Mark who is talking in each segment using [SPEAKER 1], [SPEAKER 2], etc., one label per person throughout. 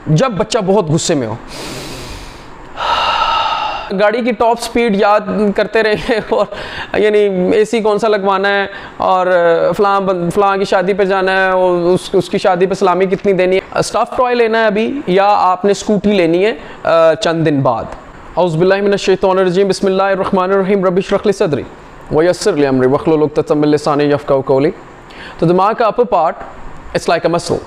[SPEAKER 1] जब बच्चा बहुत गुस्से में हो, गाड़ी की टॉप स्पीड याद करते रहे और यानी एसी कौन सा लगवाना है और फलां की शादी पे जाना है और उसकी शादी पे सलामी कितनी देनी है, स्टफ़ टॉय लेना है अभी या आपने स्कूटी लेनी है चंद दिन बाद। औज़ुबिल्लाहि मिनश्शैतानिर्रजीम, बिस्मिल्लाहिर्रहमानिर्रहीम, रब्बि इश्रह ली सदरी व यस्सिर ली अमरी वहलुल उक़दतम मिन लिसानी यफ़क़हू क़ौली। तो दिमाग का upper part it's like a muscle,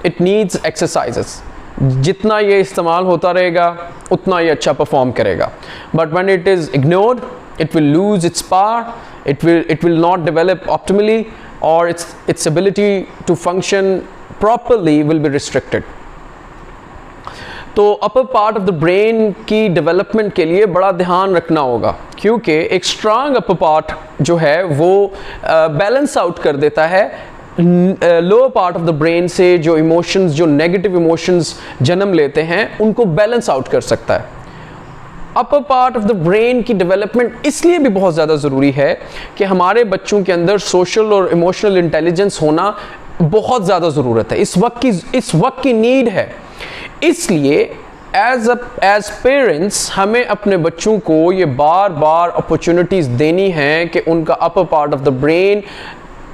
[SPEAKER 1] it needs exercises. जितना ये इस्तेमाल होता रहेगा उतना ये अच्छा परफॉर्म करेगा, but when it is ignored it will lose its power, it will not develop optimally और its ability to function properly will be restricted. तो upper part of the brain की डेवलपमेंट के लिए बड़ा ध्यान रखना होगा, क्योंकि एक स्ट्रांग अपर पार्ट जो है वो बैलेंस आउट कर देता है lower part of the brain से जो इमोशंस, जो नेगेटिव इमोशंस जन्म लेते हैं उनको बैलेंस आउट कर सकता है। अपर पार्ट ऑफ द ब्रेन की डेवलपमेंट इसलिए भी बहुत ज़्यादा ज़रूरी है कि हमारे बच्चों के अंदर सोशल और इमोशनल इंटेलिजेंस होना बहुत ज़्यादा ज़रूरत है, इस वक्त की नीड है। इसलिए एज पेरेंट्स हमें अपने बच्चों को ये बार बार अपॉर्चुनिटीज़ देनी हैं कि उनका अपर पार्ट ऑफ द ब्रेन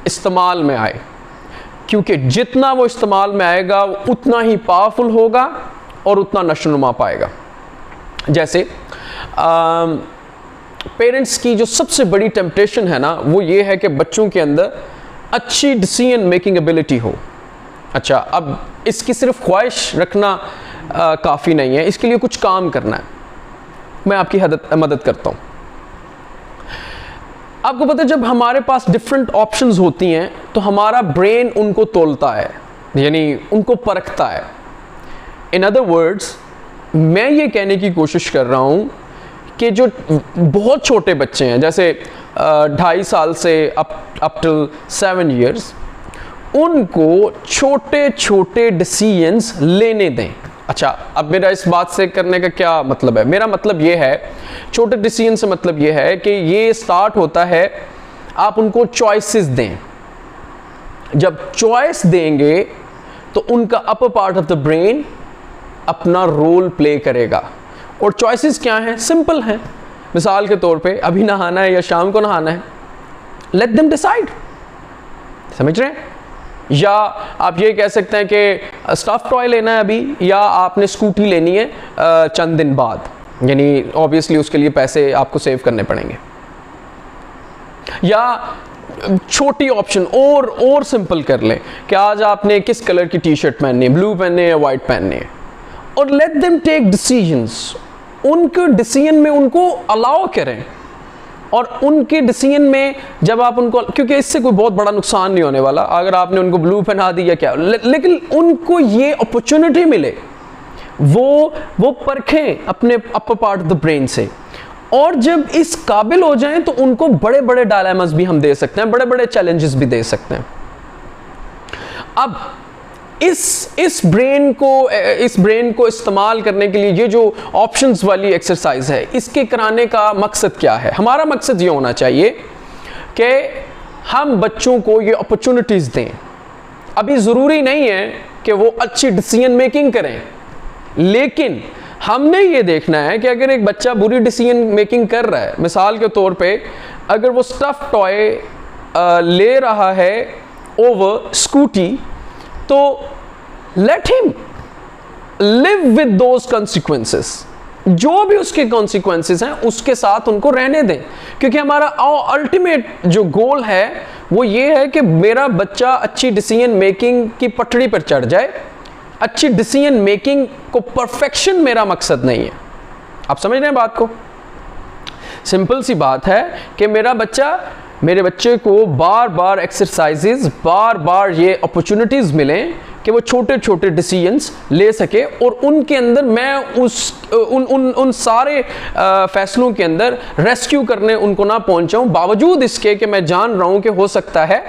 [SPEAKER 1] इस्तेमाल में आए, क्योंकि जितना वो इस्तेमाल में आएगा उतना ही पावरफुल होगा और उतना नशोनुमा पाएगा। जैसे पेरेंट्स की जो सबसे बड़ी टेम्पटेशन है ना, वो ये है कि बच्चों के अंदर अच्छी डिसीजन मेकिंग एबिलिटी हो। अच्छा, अब इसकी सिर्फ ख्वाहिश रखना काफ़ी नहीं है, इसके लिए कुछ काम करना है। मैं आपकी मदद करता हूँ। आपको पता है जब हमारे पास डिफरेंट ऑप्शंस होती हैं तो हमारा ब्रेन उनको तोलता है, यानी उनको परखता है। इन अदर वर्ड्स, मैं ये कहने की कोशिश कर रहा हूँ कि जो बहुत छोटे बच्चे हैं, जैसे 2.5 साल से अप टिल 7 ईयर्स, उनको छोटे छोटे डिसीजंस लेने दें। अच्छा, अब मेरा इस बात से करने का क्या मतलब है? मेरा मतलब ये है, छोटे डिसीजन से मतलब ये है कि ये स्टार्ट होता है आप उनको चॉइसेस दें। जब चॉइस देंगे तो उनका अपर पार्ट ऑफ द ब्रेन अपना रोल प्ले करेगा। और चॉइसेस क्या हैं? सिंपल हैं। मिसाल के तौर पे अभी नहाना है या शाम को नहाना है, लेट देम डिसाइड। समझ रहे हैं? या आप ये कह सकते हैं कि स्टफ़ टॉय लेना है अभी या आपने स्कूटी लेनी है चंद दिन बाद, यानी ऑब्वियसली उसके लिए पैसे आपको सेव करने पड़ेंगे। या छोटी ऑप्शन और सिंपल कर लें कि आज आपने किस कलर की टी शर्ट पहननी है, ब्लू पहननी है या वाइट पहननी है, और लेट देम टेक डिसीजंस। उनके डिसीजन में उनको अलाउ करें और उनके डिसीजन में जब आप उनको, क्योंकि इससे कोई बहुत बड़ा नुकसान नहीं होने वाला अगर आपने उनको ब्लू पहना दी या क्या, लेकिन उनको ये अपॉर्चुनिटी मिले, वो परखें अपने अपर पार्ट ऑफ द ब्रेन से, और जब इस काबिल हो जाएं तो उनको बड़े बड़े डायलेमास भी हम दे सकते हैं, बड़े बड़े चैलेंजेस भी दे सकते हैं। अब इस ब्रेन को इस्तेमाल करने के लिए ये जो ऑप्शंस वाली एक्सरसाइज है, इसके कराने का मकसद क्या है? हमारा मकसद ये होना चाहिए कि हम बच्चों को ये अपॉर्चुनिटीज़ दें। अभी ज़रूरी नहीं है कि वो अच्छी डिसीजन मेकिंग करें, लेकिन हमने ये देखना है कि अगर एक बच्चा बुरी डिसीजन मेकिंग कर रहा है, मिसाल के तौर पे अगर वो स्टफ़ टॉय ले रहा है ओवर स्कूटी, तो let him live with those consequences. जो भी उसके कॉन्सिक्वेंसेस हैं उसके साथ उनको रहने दें, क्योंकि हमारा अल्टीमेट जो गोल है वो ये है कि मेरा बच्चा अच्छी डिसीजन मेकिंग की पटड़ी पर चढ़ जाए। अच्छी डिसीजन मेकिंग को परफेक्शन मेरा मकसद नहीं है। आप समझ रहे हैं बात को? सिंपल सी बात है कि मेरे बच्चे को बार बार एक्सरसाइजेज, बार बार ये अपॉर्चुनिटीज़ मिलें कि वो छोटे छोटे डिसीजंस ले सके, और उनके अंदर मैं उन सारे फैसलों के अंदर रेस्क्यू करने उनको ना पहुंचाऊं, बावजूद इसके कि मैं जान रहा हूं कि हो सकता है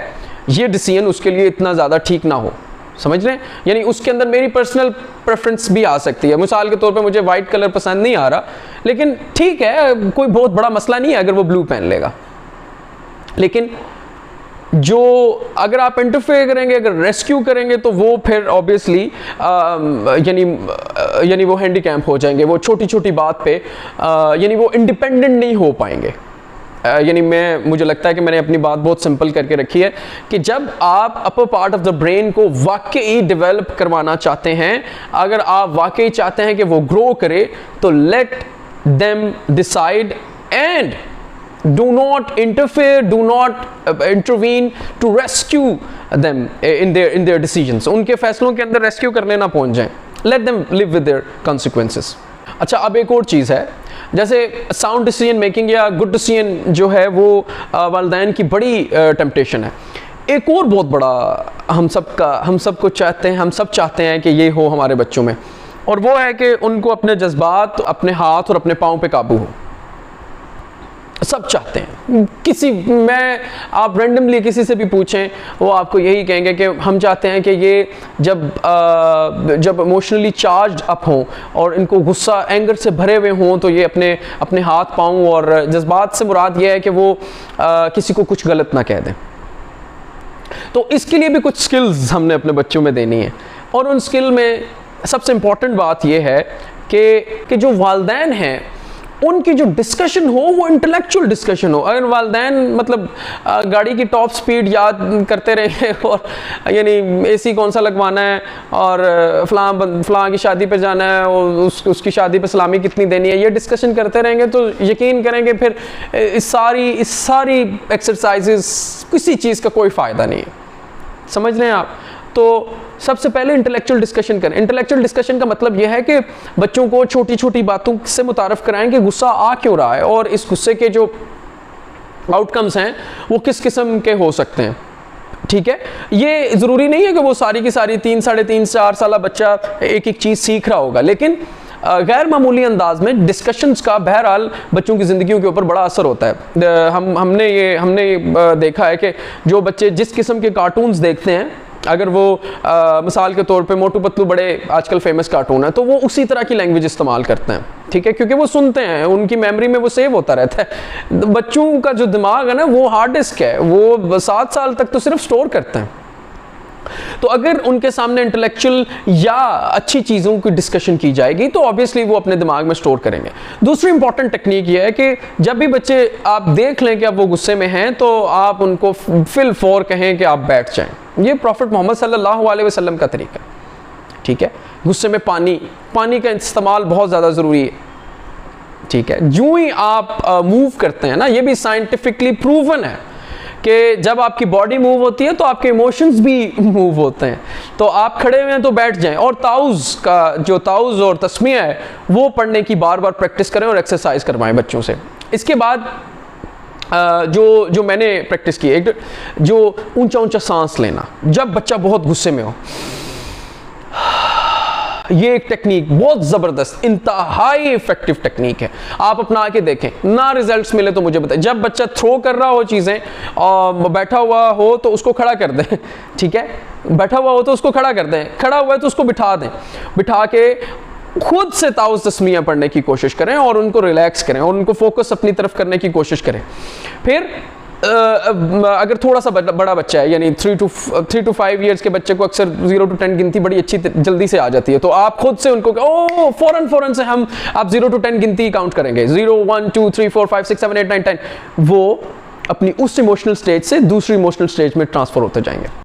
[SPEAKER 1] ये डिसीजन उसके लिए इतना ज़्यादा ठीक ना हो। समझ रहे हैं? यानी उसके अंदर मेरी पर्सनल प्रेफरेंस भी आ सकती है। मिसाल के तौर पे मुझे वाइट कलर पसंद नहीं आ रहा, लेकिन ठीक है, कोई बहुत बड़ा मसला नहीं है अगर वो ब्लू पहन लेगा। लेकिन जो अगर आप इंटरफेयर करेंगे, अगर रेस्क्यू करेंगे, तो वो फिर ऑब्वियसली यानी वो हैंडीकैप हो जाएंगे, वो छोटी छोटी बात पे यानी वो इंडिपेंडेंट नहीं हो पाएंगे। यानी मुझे लगता है कि मैंने अपनी बात बहुत सिंपल करके रखी है कि जब आप अपर पार्ट ऑफ द ब्रेन को वाकई डेवलप करवाना चाहते हैं, अगर आप वाकई चाहते हैं कि वो ग्रो करे, तो let them decide and do not interfere, do not intervene to rescue them in their decisions. उनके फैसलों के अंदर रेस्क्यू करने ना पहुंच जाएं। Let them live with their consequences. अच्छा, अब एक और चीज़ है, जैसे साउंड डिसीजन मेकिंग या गुड डिसीजन जो है वो वालिदैन की बड़ी टेम्पटेशन है। एक और बहुत बड़ा हम सबको चाहते हैं, हम सब चाहते हैं कि ये हो हमारे बच्चों में, और वो है कि उनको अपने जज्बात, अपने हाथ और अपने पाँव पे काबू हो। सब चाहते हैं। आप रैंडमली किसी से भी पूछें, वो आपको यही कहेंगे कि हम चाहते हैं कि ये जब इमोशनली चार्ज अप हों और इनको गुस्सा, एंगर से भरे हुए हों, तो ये अपने हाथ पाँव, और जज्बात से मुराद ये है कि वो किसी को कुछ गलत ना कह दें। तो इसके लिए भी कुछ स्किल्स हमने अपने बच्चों में देनी है, और उन स्किल में सबसे इम्पॉर्टेंट बात यह है कि जो वालिदैन हैं उनकी जो डिस्कशन हो वो इंटेलेक्चुअल डिस्कशन हो। अगर वालिदैन मतलब गाड़ी की टॉप स्पीड याद करते रहे और यानी एसी कौन सा लगवाना है और फलां की शादी पे जाना है और उसकी शादी पे सलामी कितनी देनी है, ये डिस्कशन करते रहेंगे, तो यकीन करेंगे फिर इस सारी एक्सरसाइजेस किसी चीज़ का कोई फ़ायदा नहीं है। समझ रहे हैं आप? तो सबसे पहले इंटेलेक्चुअल डिस्कशन करें। इंटेलेक्चुअल डिस्कशन का मतलब यह है कि बच्चों को छोटी छोटी बातों से मुतारफ़ कराएं कि गुस्सा आ क्यों रहा है और इस गुस्से के जो आउटकम्स हैं वो किस किस्म के हो सकते हैं। ठीक है, ये ज़रूरी नहीं है कि वो सारी की सारी 3, साढ़े 3, 4 साल बच्चा एक एक चीज़ सीख रहा होगा, लेकिन गैर मामूली अंदाज में डिस्कशंस का बहरहाल बच्चों की ज़िंदगियों के ऊपर बड़ा असर होता है। हमने देखा है कि जो बच्चे जिस किस्म के कार्टून्स देखते हैं, अगर वो मिसाल के तौर पे मोटू पतलू बड़े आजकल फेमस कार्टून है, तो वो उसी तरह की लैंग्वेज इस्तेमाल करते हैं। ठीक है, क्योंकि वो सुनते हैं, उनकी मेमोरी में वो सेव होता रहता है। बच्चों का जो दिमाग है ना, वो हार्ड डिस्क है, वो 7 साल तक तो सिर्फ स्टोर करते हैं। तो अगर उनके सामने इंटेलेक्चुअल या अच्छी चीज़ों की डिस्कशन की जाएगी तो ऑब्वियसली वो अपने दिमाग में स्टोर करेंगे। दूसरी इंपॉर्टेंट टेक्निक ये है कि जब भी बच्चे आप देख लें कि अब वो गुस्से में हैं, तो आप उनको फिल फॉर कहें कि आप बैठ जाएं। ये प्रॉफिट मोहम्मद सल्लल्लाहु अलैहि वसल्लम का तरीका है। ठीक है, गुस्से में पानी का इस्तेमाल बहुत ज़्यादा ज़रूरी है। ठीक है, जो ही आप मूव करते हैं ना, ये भी साइंटिफिकली प्रूवन है कि जब आपकी बॉडी मूव होती है तो आपके इमोशंस भी मूव होते हैं। तो आप खड़े हुए हैं तो बैठ जाएं, और ताउज़ और तस्मीया है वो पढ़ने की बार बार प्रैक्टिस करें और एक्सरसाइज करवाएं बच्चों से। इसके बाद जो मैंने प्रैक्टिस की, एक जो ऊंचा सांस लेना जब बच्चा बहुत गुस्से में हो, ये एक टेक्निक बहुत ज़बरदस्त, इंतहाई इफेक्टिव टेक्निक है। आप अपना के देखें, ना रिजल्ट्स मिले तो मुझे बताएं। जब बच्चा थ्रो कर रहा हो चीज़ें और बैठा हुआ हो तो उसको खड़ा कर दें। ठीक है, बैठा हुआ हो तो उसको खड़ा कर दें, खड़ा हुआ है तो उसको बिठा दें, बिठा के खुद से ताउज़ तस्मीया पढ़ने की कोशिश करें और उनको रिलैक्स करें और उनको फोकस अपनी तरफ करने की कोशिश करें। फिर अगर थोड़ा सा बड़ा बच्चा है, यानी 3 to 5 ईयर्स के बच्चे को अक्सर 0 to 10 गिनती बड़ी अच्छी जल्दी से आ जाती है, तो आप खुद से उनको फौरन से आप 0 to 10 गिनती काउंट करेंगे, 0 1 2 3 4 5 6 7 8 9 10। वो अपनी उस इमोशनल स्टेज से दूसरी इमोशनल स्टेज में ट्रांसफर होते जाएंगे।